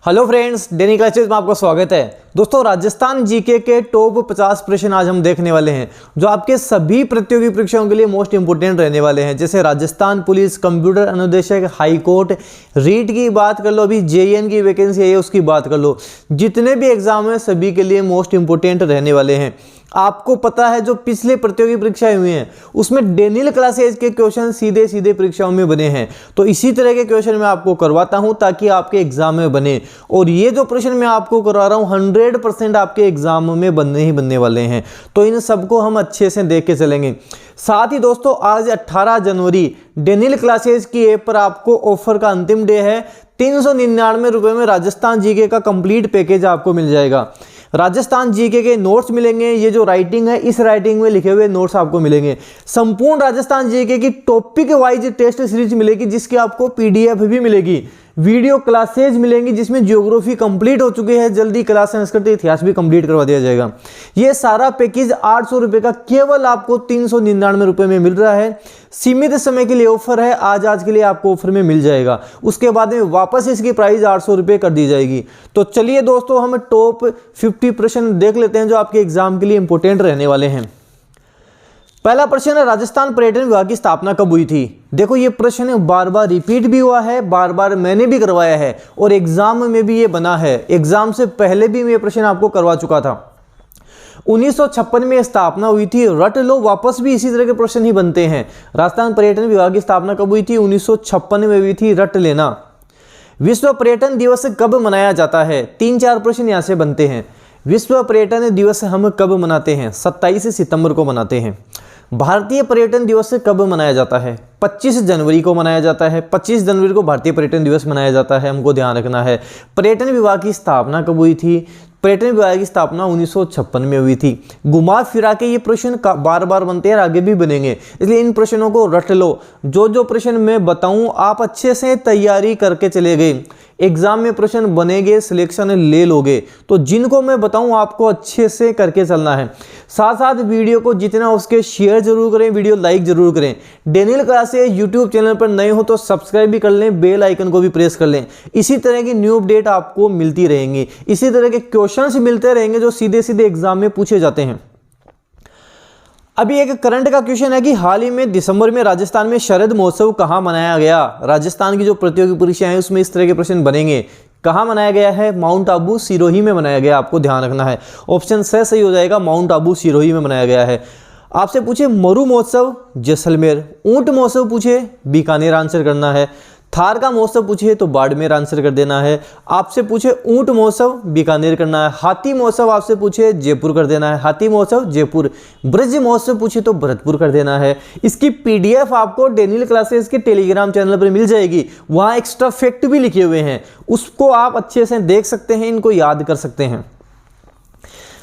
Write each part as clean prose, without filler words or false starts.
Hello friends, डेनी classes में आपका स्वागत है। दोस्तों, राजस्थान जीके के टॉप 50 प्रश्न आज हम देखने वाले हैं जो आपके सभी प्रतियोगी परीक्षाओं के लिए मोस्ट इंपोर्टेंट रहने वाले हैं। जैसे राजस्थान पुलिस, कंप्यूटर अनुदेशक, हाई कोर्ट, रीट की बात कर लो, अभी जेईएन की वैकेंसी है उसकी बात कर लो, जितने भी एग्जाम हैं सभी के लिए मोस्ट इंपोर्टेंट रहने वाले हैं। आपको पता है जो पिछले प्रतियोगी परीक्षाएं हुई हैं उसमें डेनियल क्लासेज के क्वेश्चन सीधे सीधे परीक्षाओं में बने हैं, तो इसी तरह के क्वेश्चन मैं आपको करवाता हूं ताकि आपके एग्जाम में बने। और ये जो प्रश्न मैं आपको करवा रहा हूं 100% आपके एग्जाम में बनने ही बनने वाले हैं, तो इन सबको हम अच्छे से देख के चलेंगे। साथ ही दोस्तों, आज 18 जनवरी डेनियल क्लासेज की ऐप पर आपको ऑफर का अंतिम डे है। 399 रुपये में राजस्थान जीके का कंप्लीट पैकेज आपको मिल जाएगा। राजस्थान जीके के नोट्स मिलेंगे, ये जो राइटिंग है इस राइटिंग में लिखे हुए नोट्स आपको मिलेंगे। संपूर्ण राजस्थान जीके की टॉपिक वाइज टेस्ट सीरीज मिलेगी जिसकी आपको पीडीएफ भी मिलेगी। वीडियो क्लासेज मिलेंगी जिसमें ज्योग्राफी कंप्लीट हो चुकी है, जल्दी क्लास संस्कृत इतिहास भी कंप्लीट करवा दिया जाएगा। ये सारा पैकेज 800 रुपये का केवल आपको 399 रुपये में मिल रहा है। सीमित समय के लिए ऑफर है, आज के लिए आपको ऑफर में मिल जाएगा, उसके बाद में वापस इसकी प्राइस 800 रुपये कर दी जाएगी। तो चलिए दोस्तों, हम टॉप 50 प्रश्न देख लेते हैं जो आपके एग्जाम के लिए इंपॉर्टेंट रहने वाले हैं। पहला प्रश्न है, राजस्थान पर्यटन विभाग की स्थापना कब हुई थी? देखो, ये प्रश्न बार बार रिपीट भी हुआ है, बार बार मैंने भी करवाया है और एग्जाम में भी ये बना है। एग्जाम से पहले भी मैं ये प्रश्न आपको करवा चुका था। 1956 में स्थापना हुई थी, रट लो, वापस भी इसी तरह के प्रश्न ही बनते हैं। राजस्थान पर्यटन विभाग की स्थापना कब हुई थी? 1956 में हुई थी, रट लेना। विश्व पर्यटन दिवस कब मनाया जाता है? 3-4 प्रश्न यहाँ से बनते हैं। विश्व पर्यटन दिवस हम कब मनाते हैं? 27 सितंबर को मनाते हैं। भारतीय पर्यटन दिवस कब मनाया जाता है? 25 जनवरी को मनाया जाता है। 25 जनवरी को भारतीय पर्यटन दिवस मनाया जाता है, हमको ध्यान रखना है। पर्यटन विभाग की स्थापना कब हुई थी? पर्यटन विभाग की स्थापना 1956 में हुई थी। घुमा फिरा के ये प्रश्न बार बार बनते हैं और आगे भी बनेंगे, इसलिए इन प्रश्नों को रट लो। जो प्रश्न मैं बताऊं आप अच्छे से तैयारी करके चले गए, एग्जाम में प्रश्न बनेंगे, सिलेक्शन ले लोगे। तो जिनको मैं बताऊं आपको अच्छे से करके चलना है। साथ साथ वीडियो को जितना उसके शेयर जरूर करें, वीडियो लाइक जरूर करें। डेनियल क्लासेस यूट्यूब चैनल पर नए हो तो सब्सक्राइब भी कर लें, बेल आइकन को भी प्रेस कर लें। इसी तरह की न्यू अपडेट आपको मिलती रहेंगी, इसी तरह के क्वेश्चंस मिलते रहेंगे जो सीधे सीधे एग्जाम में पूछे जाते हैं। अभी एक करंट का क्वेश्चन है कि हाल ही में दिसंबर में राजस्थान में शरद महोत्सव कहाँ मनाया गया? राजस्थान की जो प्रतियोगी परीक्षाएं हैं उसमें इस तरह के प्रश्न बनेंगे। कहाँ मनाया गया है? माउंट आबू सिरोही में मनाया गया, आपको ध्यान रखना है। ऑप्शन से सही हो जाएगा, माउंट आबू सिरोही में मनाया गया है। आपसे पूछे मरु महोत्सव, जैसलमेर। ऊंट महोत्सव पूछे, बीकानेर आंसर करना है। थार का महोत्सव पूछे तो बाड़मेर आंसर कर देना है। आपसे पूछे ऊंट महोत्सव, बीकानेर करना है। हाथी महोत्सव आपसे पूछे, जयपुर कर देना है। हाथी महोत्सव जयपुर। ब्रज महोत्सव पूछे तो भरतपुर कर देना है। इसकी पीडीएफ आपको डेनियल क्लासेस के टेलीग्राम चैनल पर मिल जाएगी, वहां एक्स्ट्रा फैक्ट भी लिखे हुए हैं, उसको आप अच्छे से देख सकते हैं, इनको याद कर सकते हैं।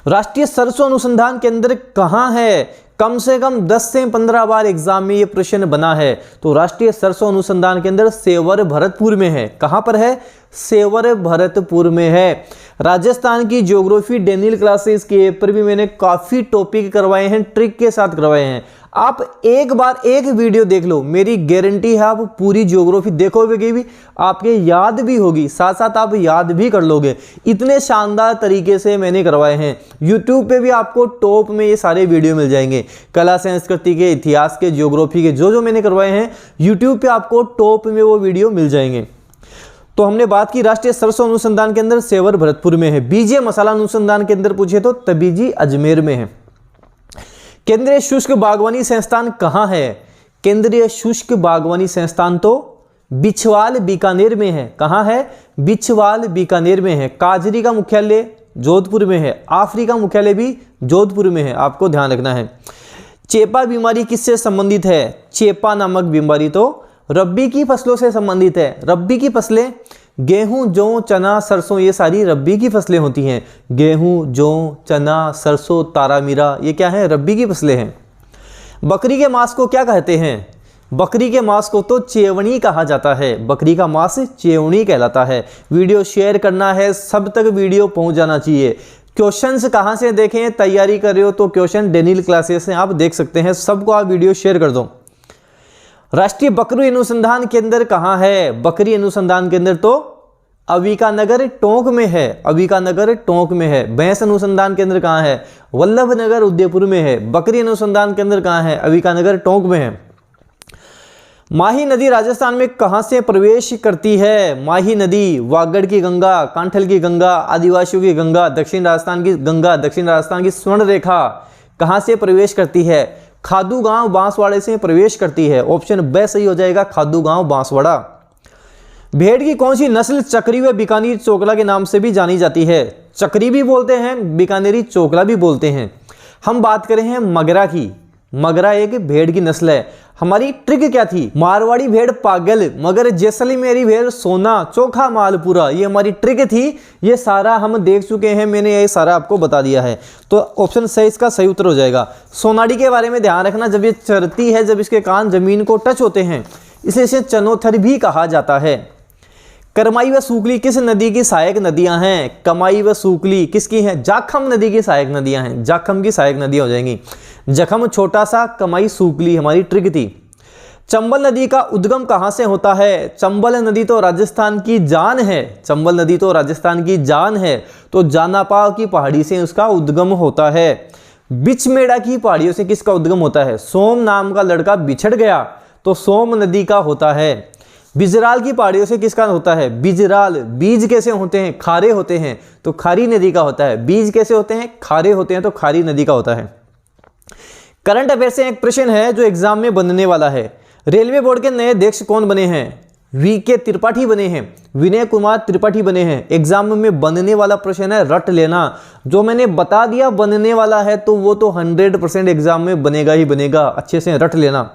राष्ट्रीय सरसों अनुसंधान केंद्र कहाँ है? कम से कम 10 से 15 बार एग्जाम में ये प्रश्न बना है। तो राष्ट्रीय सरसों अनुसंधान केंद्र सेवर भरतपुर में है। कहां पर है? सेवर भरतपुर में है। राजस्थान की ज्योग्राफी डेनियल क्लासेस के ऐप पर भी मैंने काफी टॉपिक करवाए हैं, ट्रिक के साथ करवाए हैं। आप एक बार एक वीडियो देख लो, मेरी गारंटी है आप पूरी ज्योग्राफी देखोगे भी, आपके याद भी होगी, साथ साथ आप याद भी कर लोगे। इतने शानदार तरीके से मैंने करवाए हैं। यूट्यूब पे भी आपको टॉप में ये सारे वीडियो मिल जाएंगे। कला संस्कृति के, इतिहास के, ज्योग्राफी के जो मैंने करवाए हैं यूट्यूब पे आपको टॉप में वो वीडियो मिल जाएंगे। तो हमने बात की राष्ट्रीय सरसों अनुसंधान केंद्र सेवर भरतपुर में है। बीजे मसाला अनुसंधान केंद्र पूछे तो तबीजी अजमेर में है। केंद्रीय शुष्क बागवानी संस्थान कहाँ है? केंद्रीय शुष्क बागवानी संस्थान तो बिछवाल बीकानेर में है। कहाँ है? बिछवाल बीकानेर में है। काजरी का मुख्यालय जोधपुर में है। आफरी का मुख्यालय भी जोधपुर में है, आपको ध्यान रखना है। चेपा बीमारी किससे संबंधित है? चेपा नामक बीमारी तो रब्बी की फसलों से संबंधित है। रब्बी की फसलें गेहूं, जौ, चना, सरसों, ये सारी रब्बी की फसलें होती हैं। गेहूं, जौ, चना, सरसों, तारा मीरा, ये क्या है? रब्बी की फसलें हैं। बकरी के मांस को क्या कहते हैं? बकरी के मांस को तो चेवणी कहा जाता है। बकरी का मांस चेवणी कहलाता है। वीडियो शेयर करना है, सब तक वीडियो पहुंच जाना चाहिए। क्वेश्चंस कहाँ से देखें? तैयारी कर रहे हो तो क्वेश्चन डेनियल क्लासेस से आप देख सकते हैं, सबको आप वीडियो शेयर कर दो। राष्ट्रीय बकरी अनुसंधान केंद्र कहाँ है? बकरी अनुसंधान केंद्र तो अविकानगर टोंक में है, अविकानगर टोंक में है। भैंस अनुसंधान केंद्र कहाँ है? वल्लभनगर उदयपुर में है। बकरी अनुसंधान केंद्र कहाँ है? अविकानगर टोंक में है। माही नदी राजस्थान में कहां से प्रवेश करती है? माही नदी वागड़ की गंगा, कांठल की गंगा, आदिवासियों की गंगा, दक्षिण राजस्थान की गंगा, दक्षिण राजस्थान की स्वर्ण रेखा कहां से प्रवेश करती है? खादू गांव बांसवाड़े से प्रवेश करती है। ऑप्शन बी सही हो जाएगा, खादू गांव बांसवाड़ा। भेड़ की कौन सी नस्ल चक्री व बीकानेरी चोकला के नाम से भी जानी जाती है? चक्री भी बोलते हैं, बीकानेरी चोकला भी बोलते हैं। हम बात करें हैं मगरा की। मगरा एक भेड़ की नस्ल है। हमारी ट्रिक क्या थी? मारवाड़ी भेड़ पागल, मगर जैसलमेरी भेड़ सोना, चोखा मालपुरा, ये हमारी ट्रिक थी। ये सारा हम देख चुके हैं, मैंने ये सारा आपको बता दिया है। तो ऑप्शन सही इसका सही उत्तर हो जाएगा। सोनाड़ी के बारे में ध्यान रखना, जब ये चरती है, जब इसके कान जमीन को टच होते हैं, इसलिए इसे चनोथर भी कहा जाता है। करमाई व सूकली किस नदी की सहायक नदियां हैं? कमाई व सूकली किसकी हैं? जाखम नदी की सहायक नदियां हैं। जाखम की सहायक नदियां हो जाएंगी। जखम छोटा सा, कमाई सूकली हमारी ट्रिक थी। चंबल नदी का उद्गम कहां से होता है? चंबल नदी तो राजस्थान की जान है। चंबल नदी तो राजस्थान की जान है, तो जानापाव की पहाड़ी से उसका उद्गम होता है। बिचमेड़ा की पहाड़ियों से किसका उद्गम होता है? सोम नाम का लड़का बिछड़ गया, तो सोम नदी का होता है। बिजराल की पहाड़ियों से किसका होता है? बिजराल। बीज कैसे होते हैं? खारे होते हैं, तो खारी नदी का होता है। बीज कैसे होते हैं? खारे होते हैं, तो खारी नदी का होता है। करंट अफेयर से एक प्रश्न है जो एग्जाम में बनने वाला है। रेलवे बोर्ड के नए अध्यक्ष कौन बने हैं? वी.के. त्रिपाठी बने हैं, विनय कुमार त्रिपाठी बने हैं। एग्जाम में बनने वाला प्रश्न है, रट लेना। जो मैंने बता दिया बनने वाला है, तो वो तो 100% एग्जाम में बनेगा ही बनेगा, अच्छे से रट लेना।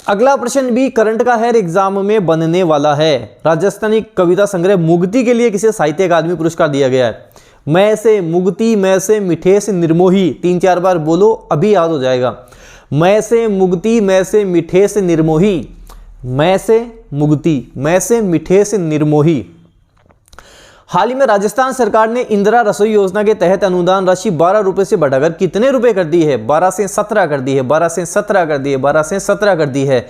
अगला प्रश्न भी करंट का है, एग्जाम में बनने वाला है। राजस्थानी कविता संग्रह मुक्ति के लिए किसे साहित्य अकादमी पुरस्कार दिया गया है? मैं से मुक्ति, मैं से मिठेस निर्मोही, 3-4 बार बोलो, अभी याद हो जाएगा। मैं से मुक्ति, मैं से मिठेस निर्मोही, मैं से मुक्ति, मैं से मिठेस निर्मोही। हाल ही में राजस्थान सरकार ने इंदिरा रसोई योजना के तहत अनुदान राशि 12 रुपए से बढ़ाकर कितने रुपए कर दी है? 12 से 17 कर दी है, 12 से 17 कर दी है, 12 से 17 कर दी है।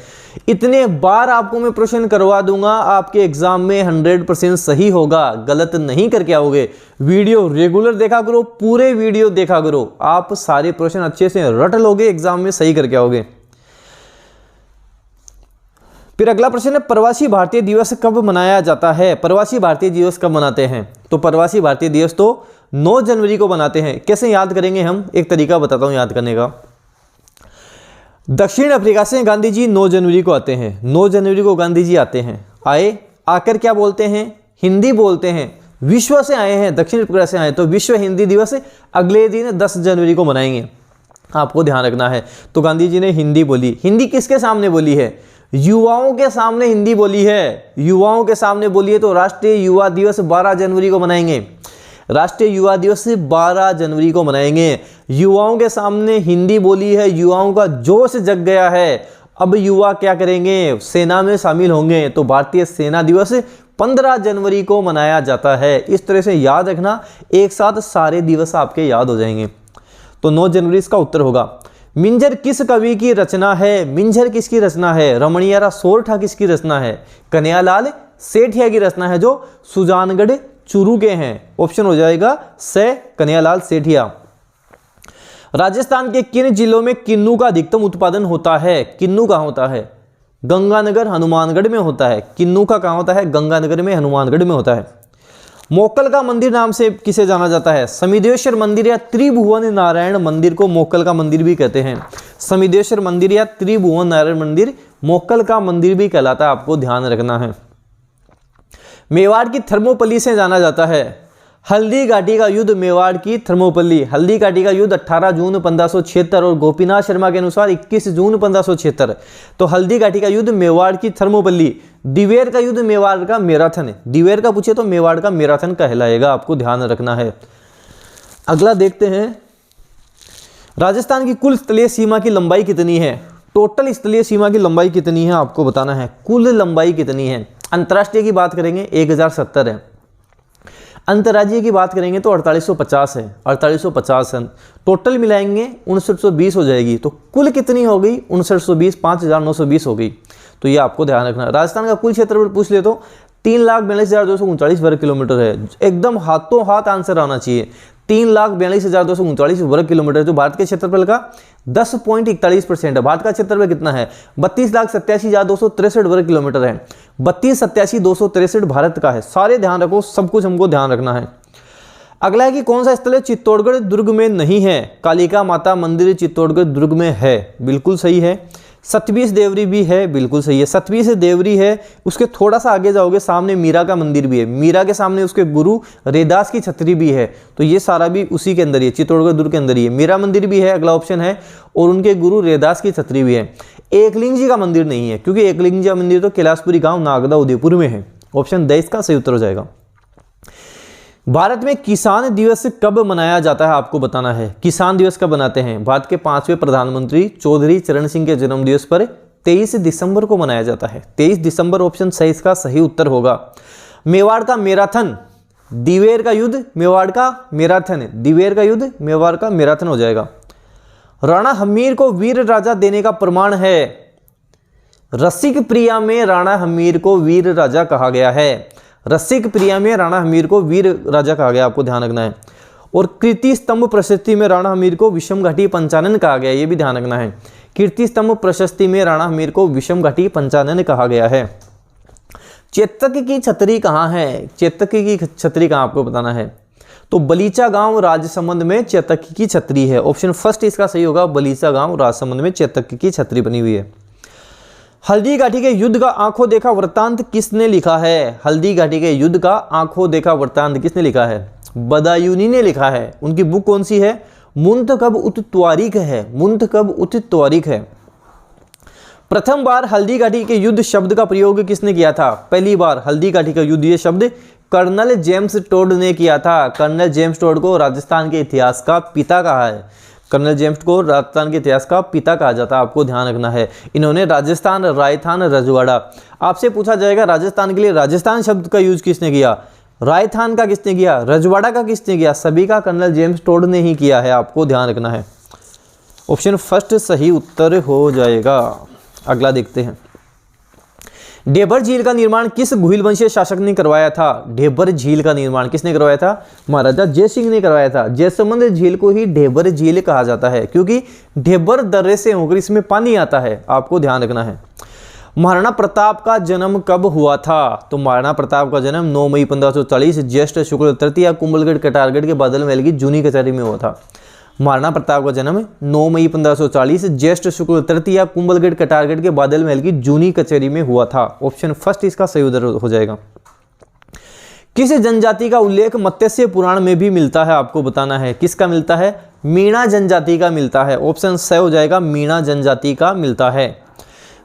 इतने बार आपको मैं प्रश्न करवा दूंगा, आपके एग्जाम में 100% सही होगा, गलत नहीं करके आओगे। वीडियो रेगुलर देखा करो, पूरे वीडियो देखा करो, आप सारे प्रश्न अच्छे से रट लोगे, एग्जाम में सही करके आओगे। फिर अगला प्रश्न है, प्रवासी भारतीय दिवस कब मनाया जाता है? प्रवासी भारतीय दिवस कब मनाते हैं? तो प्रवासी भारतीय दिवस तो 9 जनवरी को मनाते हैं। कैसे याद करेंगे हम? एक तरीका बताता हूं याद करने का। दक्षिण अफ्रीका से गांधी जी 9 जनवरी को आते हैं। 9 जनवरी को गांधी जी आते हैं। आकर क्या बोलते हैं? हिंदी बोलते हैं। विश्व से आए हैं, दक्षिण अफ्रीका से आए, तो विश्व हिंदी दिवस अगले दिन 10 जनवरी को मनाएंगे, आपको ध्यान रखना है। तो गांधी जी ने हिंदी बोली। हिंदी किसके सामने बोली है? युवाओं के सामने हिंदी बोली है। युवाओं के सामने बोली है, तो राष्ट्रीय युवा दिवस 12 जनवरी को मनाएंगे। राष्ट्रीय युवा दिवस 12 जनवरी को मनाएंगे। युवाओं के सामने हिंदी बोली है, युवाओं का जोश जग गया है। अब युवा क्या करेंगे? सेना में शामिल होंगे, तो भारतीय सेना दिवस 15 जनवरी को मनाया जाता है। इस तरह से याद रखना, एक साथ सारे दिवस आपके याद हो जाएंगे। तो 9 जनवरी इसका उत्तर होगा। मिंजर किस कवि की रचना है? मिंजर किसकी रचना है? रमणीयरा सोरठा किसकी रचना है? कन्हैयालाल सेठिया की रचना है, जो सुजानगढ़ चूरू के हैं। ऑप्शन हो जाएगा से, कन्हैयालाल सेठिया। राजस्थान के किन जिलों में किन्नू का अधिकतम उत्पादन होता है? किन्नू कहाँ होता है? गंगानगर हनुमानगढ़ में होता है। किन्नू का कहाँ होता है? गंगानगर में, हनुमानगढ़ में होता है। मोक्कल का मंदिर नाम से किसे जाना जाता है? समिदेश्वर मंदिर या त्रिभुवन नारायण मंदिर को मोक्कल का मंदिर भी कहते हैं। समिदेश्वर मंदिर या त्रिभुवन नारायण मंदिर मोक्कल का मंदिर भी कहलाता है, आपको ध्यान रखना है। मेवाड़ की थर्मोपल्ली से जाना जाता है। हल्दी घाटी का युद्ध मेवाड़ की थर्मोपल्ली। हल्दी घाटी का युद्ध 18 जून 1576 और गोपीनाथ शर्मा के अनुसार 21 जून 1576। तो हल्दी घाटी का युद्ध मेवाड़ की थर्मोपल्ली। दिवेर का युद्ध मेवाड़ का मैराथन। दिवेर का पूछे तो मेवाड़ का मैराथन कहलाएगा, आपको ध्यान रखना है। अगला देखते हैं, राजस्थान की कुल स्थलीय सीमा की लंबाई कितनी है? टोटल स्थलीय सीमा की लंबाई कितनी है आपको बताना है। कुल लंबाई कितनी है? अंतर्राष्ट्रीय की बात करेंगे 1070 है। अंतर्राज्यीय की बात करेंगे तो 4850 है। 4850 है। टोटल मिलाएंगे 5920 हो जाएगी। तो कुल कितनी हो गई? 5920, 5920 हो गई। तो ये आपको ध्यान रखना। राजस्थान का कुल क्षेत्रफल पूछ ले तो 3,42,239 वर्ग किलोमीटर है। एकदम हाथों हाथ आंसर आना चाहिए। 3,42,239 वर्ग किलोमीटर जो भारत के क्षेत्रफल का 10.41% है। भारत का क्षेत्रफल कितना है? 32,87,263 वर्ग किलोमीटर है। 32,87,263 भारत का है। सारे ध्यान रखो, सब कुछ हमको ध्यान रखना है। अगला है कि कौन सा स्थल है चित्तौड़गढ़ दुर्ग में नहीं है? कालिका माता मंदिर चित्तौड़गढ़ दुर्ग में है, बिल्कुल सही है। सतबीस देवरी भी है, बिल्कुल सही है। सतबीस देवरी है, उसके थोड़ा सा आगे जाओगे सामने मीरा का मंदिर भी है। मीरा के सामने उसके गुरु रैदास की छतरी भी है, तो ये सारा भी उसी के अंदर ही है, चित्तौड़गढ़ दुर्ग के अंदर ही है। मीरा मंदिर भी है, अगला ऑप्शन है, और उनके गुरु रैदास की छतरी भी है। एकलिंग जी का मंदिर नहीं है, क्योंकि एकलिंग जी का मंदिर तो कैलाशपुरी गांव नागदा उदयपुर में है। ऑप्शन 23 का सही उत्तर हो जाएगा। भारत में किसान दिवस कब मनाया जाता है? आपको बताना है। किसान दिवस कब मनाते हैं? भारत के 5वें प्रधानमंत्री चौधरी चरण सिंह के जन्म दिवस पर 23 दिसंबर को मनाया जाता है। 23 दिसंबर ऑप्शन 23 का सही उत्तर होगा। मेवाड़ का मैराथन, दिवेर का युद्ध, मेवाड़ का मैराथन, दिवेर का युद्ध, मेवाड़ का मैराथन हो जाएगा। राणा हमीर को वीर राजा देने का प्रमाण है? रसिक प्रिया में राणा हमीर को वीर राजा कहा गया है। रसिक प्रिया में राणा हमीर को वीर राजा कहा गया, आपको ध्यान रखना है। और कीर्ति स्तंभ प्रशस्ति में राणा हमीर को विषम घाटी पंचानन कहा गया, ये भी ध्यान रखना है। कीर्ति स्तंभ प्रशस्ति में राणा हमीर को विषम घाटी पंचानन कहा गया है। चेतक की छतरी कहाँ है? चेतक की छतरी कहाँ आपको बताना है। तो बलीचा गांव राजसमंद में चेतक की छतरी है। ऑप्शन फर्स्ट इसका सही होगा, बलीचा गांव राजसमंद में चेतक की छतरी बनी हुई है। हल्दी घाटी के युद्ध का आंखों देखा वृत्तांत किसने लिखा है? हल्दी घाटी के युद्ध का आंखों देखा वृत्तांत किसने लिखा है? बदायूनी ने लिखा है। उनकी बुक कौन सी है? मुंतखब उत त्वारीख है। मुंतखब उत त्वारीख है। प्रथम बार हल्दी घाटी के युद्ध शब्द का प्रयोग किसने किया था? पहली बार हल्दी घाटी का युद्ध ये शब्द कर्नल जेम्स टोड ने किया था। कर्नल जेम्स टोड को राजस्थान के इतिहास का पिता कहा है। कर्नल जेम्स को राजस्थान के इतिहास का पिता कहा जाता है, आपको ध्यान रखना है। इन्होंने राजस्थान, रायथान, रजवाड़ा, आपसे पूछा जाएगा राजस्थान के लिए राजस्थान शब्द का यूज किसने किया? रायथान का किसने किया? रजवाड़ा का किसने किया? सभी का कर्नल जेम्स टोड ने ही किया है, आपको ध्यान रखना है। ऑप्शन फर्स्ट सही उत्तर हो जाएगा। अगला देखते हैं। ढेबर झील का निर्माण किस भूल वंशीय शासक ने करवाया था? ढेबर झील का निर्माण किसने करवाया था? महाराजा जय सिंह ने करवाया था। जयसमंद झील को ही ढेबर झील कहा जाता है, क्योंकि ढेबर दर्रे से होकर इसमें पानी आता है, आपको ध्यान रखना है। महाराणा प्रताप का जन्म कब हुआ था? तो महाराणा प्रताप का जन्म 9 मई 1540 ज्येष्ठ शुक्ल तृतीया कुंभलगढ़ कटारगढ़ के बादल महल की जूनी कचहरी में हुआ था। महाराणा प्रताप का जन्म 9 मई 1540 ज्येष्ठ शुक्ल तृतीया कुंभलगढ़ कटारगढ़ के बादल महल की जूनी कचहरी में हुआ था। ऑप्शन फर्स्ट इसका सही उत्तर हो जाएगा। किस जनजाति का उल्लेख मत्स्य पुराण में भी मिलता है? आपको बताना है। किसका मिलता है? मीणा जनजाति का मिलता है। ऑप्शन सही हो जाएगा, मीणा जनजाति का मिलता है।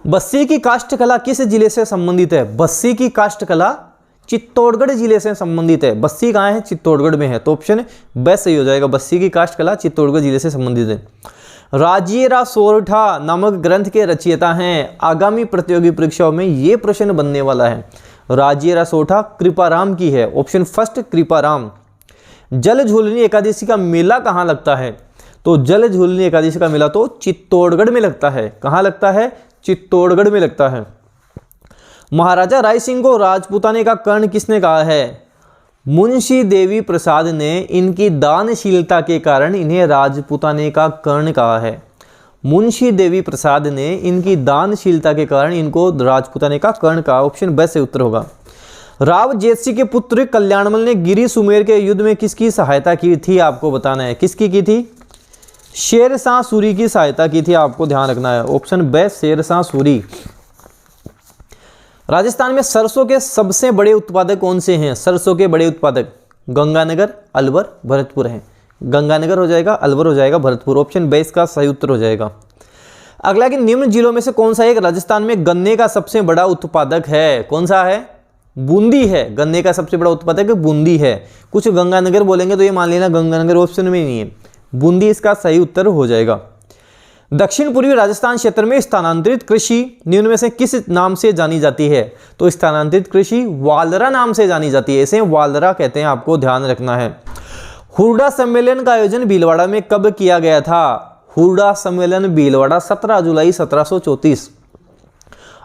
बस्सी की काष्ठ कला किस जिले से संबंधित है? बस्सी की काष्ठ कला चित्तौड़गढ़ जिले से संबंधित है। बस्सी कहाँ है? चित्तौड़गढ़ में है, तो ऑप्शन बेस्ट सही हो जाएगा। बस्सी की काष्ठ कला चित्तौड़गढ़ जिले से संबंधित है। राजियरा सोरठा नामक ग्रंथ के रचयिता हैं। आगामी प्रतियोगी परीक्षाओं में ये प्रश्न बनने वाला है। राजियरा सोरठा कृपाराम की है। Option first Kriparam. जल झूलनी एकादशी का मेला कहाँ लगता है? तो जल झूलनी एकादशी का मेला तो चित्तौड़गढ़ में लगता है। कहाँ लगता है? चित्तौड़गढ़ में लगता है। महाराजा राय सिंह को राजपूताने का कर्ण किसने कहा है? मुंशी देवी प्रसाद ने इनकी दानशीलता के कारण इन्हें राजपूताने का कर्ण कहा है। मुंशी देवी प्रसाद ने इनकी दानशीलता के कारण इनको राजपूताने का कर्ण कहा। ऑप्शन बी से उत्तर होगा। राव जेतसिंह के पुत्र कल्याणमल ने गिरी सुमेर के युद्ध में किसकी सहायता की थी? आपको बताना है। किसकी की थी? शेरशाह सूरी की सहायता की थी, आपको ध्यान रखना है। Option B Sher Shah Suri. राजस्थान में सरसों के सबसे बड़े उत्पादक कौन से हैं? सरसों के बड़े उत्पादक गंगानगर, अलवर, भरतपुर हैं। गंगानगर हो जाएगा, अलवर हो जाएगा, भरतपुर। ऑप्शन 22 का सही उत्तर हो जाएगा। अगला कि निम्न जिलों में से कौन सा एक राजस्थान में गन्ने का सबसे बड़ा उत्पादक है? कौन सा है? बूंदी है। गन्ने का सबसे बड़ा उत्पादक बूंदी है। कुछ गंगानगर बोलेंगे तो ये मान लेना गंगानगर ऑप्शन में नहीं है, बूंदी इसका सही उत्तर हो जाएगा। दक्षिण पूर्वी राजस्थान क्षेत्र में स्थानांतरित कृषि निम्न में से किस नाम से जानी जाती है? तो स्थानांतरित कृषि वालरा नाम से जानी जाती है, इसे वालरा कहते हैं, आपको ध्यान रखना है। हुरडा सम्मेलन का आयोजन भीलवाड़ा में कब किया गया था? हुरडा सम्मेलन भीलवाड़ा 17 जुलाई 1734।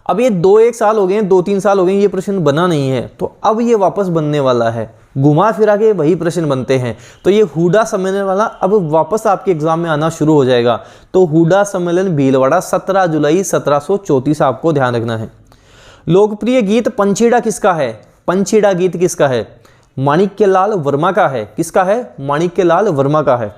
अब ये 2-1 साल हो गए हैं, 2-3 साल हो गए ये प्रश्न बना नहीं है, तो अब ये वापस बनने वाला है। घुमा फिरा के वही प्रश्न बनते हैं। तो ये हुडा सम्मेलन वाला अब वापस आपके एग्जाम में आना शुरू हो जाएगा। तो हुडा सम्मेलन भीलवाड़ा 17 जुलाई 1734 आपको ध्यान रखना है। लोकप्रिय गीत पंछीड़ा किसका है? पंछीड़ा गीत किसका है? माणिक्यलाल वर्मा का है। किसका है? माणिक्यलाल वर्मा का है।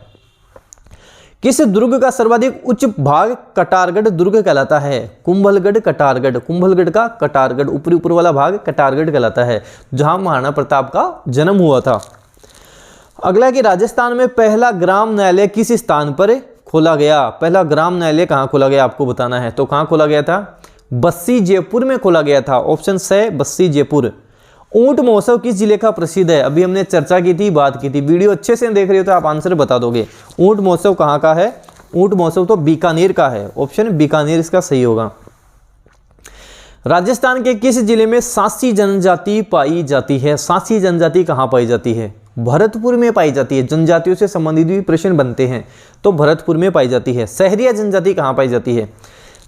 किस दुर्ग का सर्वाधिक उच्च भाग कटारगढ़ दुर्ग कहलाता है? कुंभलगढ़ कटारगढ़। कुंभलगढ़ का कटारगढ़ ऊपर वाला भाग कटारगढ़ कहलाता है, जहां महाराणा प्रताप का जन्म हुआ था। अगला कि राजस्थान में पहला ग्राम न्यायालय किस स्थान पर खोला गया? पहला ग्राम न्यायालय कहां खोला गया आपको बताना है। तो कहां खोला गया था? बस्सी जयपुर में खोला गया था। ऑप्शन से बस्सी जयपुर। ऊंट महोत्सव किस जिले का प्रसिद्ध है? अभी हमने चर्चा की थी, बात की थी। वीडियो अच्छे से देख रहे हो तो आप आंसर बता दोगे। ऊंट महोत्सव कहाँ का है? ऊंट महोत्सव तो बीकानेर का है। ऑप्शन बीकानेर इसका सही होगा। राजस्थान के किस जिले में सांसी जनजाति पाई जाती है? सांसी जनजाति कहाँ पाई जाती है? भरतपुर में पाई जाती है। जनजातियों से संबंधित भी प्रश्न बनते हैं, तो भरतपुर में पाई जाती है। सहरिया जनजाति कहाँ पाई जाती है?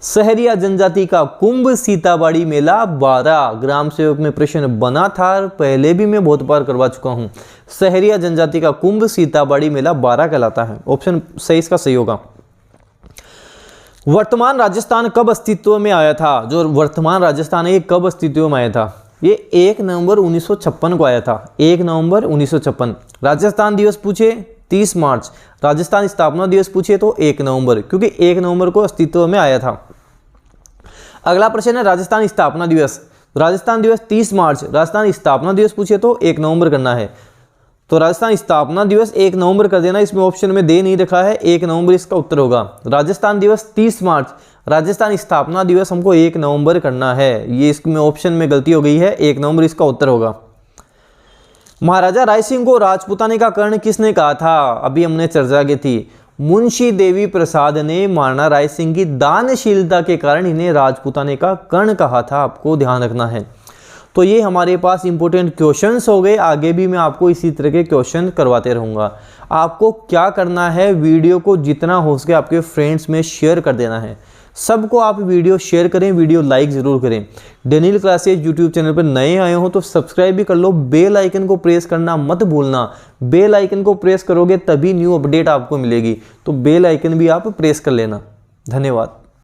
सहरिया जनजाति का कुंभ सीताबाड़ी मेला 12 ग्राम सेवक में प्रश्न बना था, पहले भी मैं बहुत बार करवा चुका हूं। सहरिया जनजाति का कुंभ सीताबाड़ी मेला 12 कहलाता है। ऑप्शन सही इसका सही होगा। वर्तमान राजस्थान कब अस्तित्व में आया था? जो वर्तमान राजस्थान है ये कब अस्तित्व में आया था? ये 1 नवंबर 1956 को आया था। 1 नवंबर 1956। राजस्थान दिवस पूछे 30 मार्च। राजस्थान स्थापना दिवस पूछे तो 1 नवंबर, क्योंकि 1 नवंबर को अस्तित्व में आया था। अगला प्रश्न है राजस्थान स्थापना दिवस। राजस्थान दिवस 30 मार्च। राजस्थान स्थापना दिवस पूछे तो 1 नवंबर करना है। तो राजस्थान स्थापना दिवस 1 नवंबर कर देना। इसमें ऑप्शन में दे नहीं रखा है, 1 नवंबर इसका उत्तर होगा। राजस्थान दिवस 30 मार्च। राजस्थान स्थापना दिवस हमको 1 नवंबर करना है। ये इसमें ऑप्शन में गलती हो गई है, 1 नवंबर इसका उत्तर होगा। महाराजा राय सिंह को राजपूताने का कर्ण किसने कहा था? अभी हमने चर्चा की थी। मुंशी देवी प्रसाद ने महाराणा राय सिंह की दानशीलता के कारण इन्हें राजपूताने का कर्ण कहा था। आपको ध्यान रखना है। तो ये हमारे पास इंपॉर्टेंट क्वेश्चंस हो गए। आगे भी मैं आपको इसी तरह के क्वेश्चन करवाते रहूँगा। आपको क्या करना है, वीडियो को जितना हो सके आपके फ्रेंड्स में शेयर कर देना है। सबको आप वीडियो शेयर करें, वीडियो लाइक ज़रूर करें। डेनियल क्लासेज यूट्यूब चैनल पर नए आए हो तो सब्सक्राइब भी कर लो। बेल आइकन को प्रेस करना मत भूलना। बेल आइकन को प्रेस करोगे तभी न्यू अपडेट आपको मिलेगी, तो बेल आइकन भी आप प्रेस कर लेना। धन्यवाद।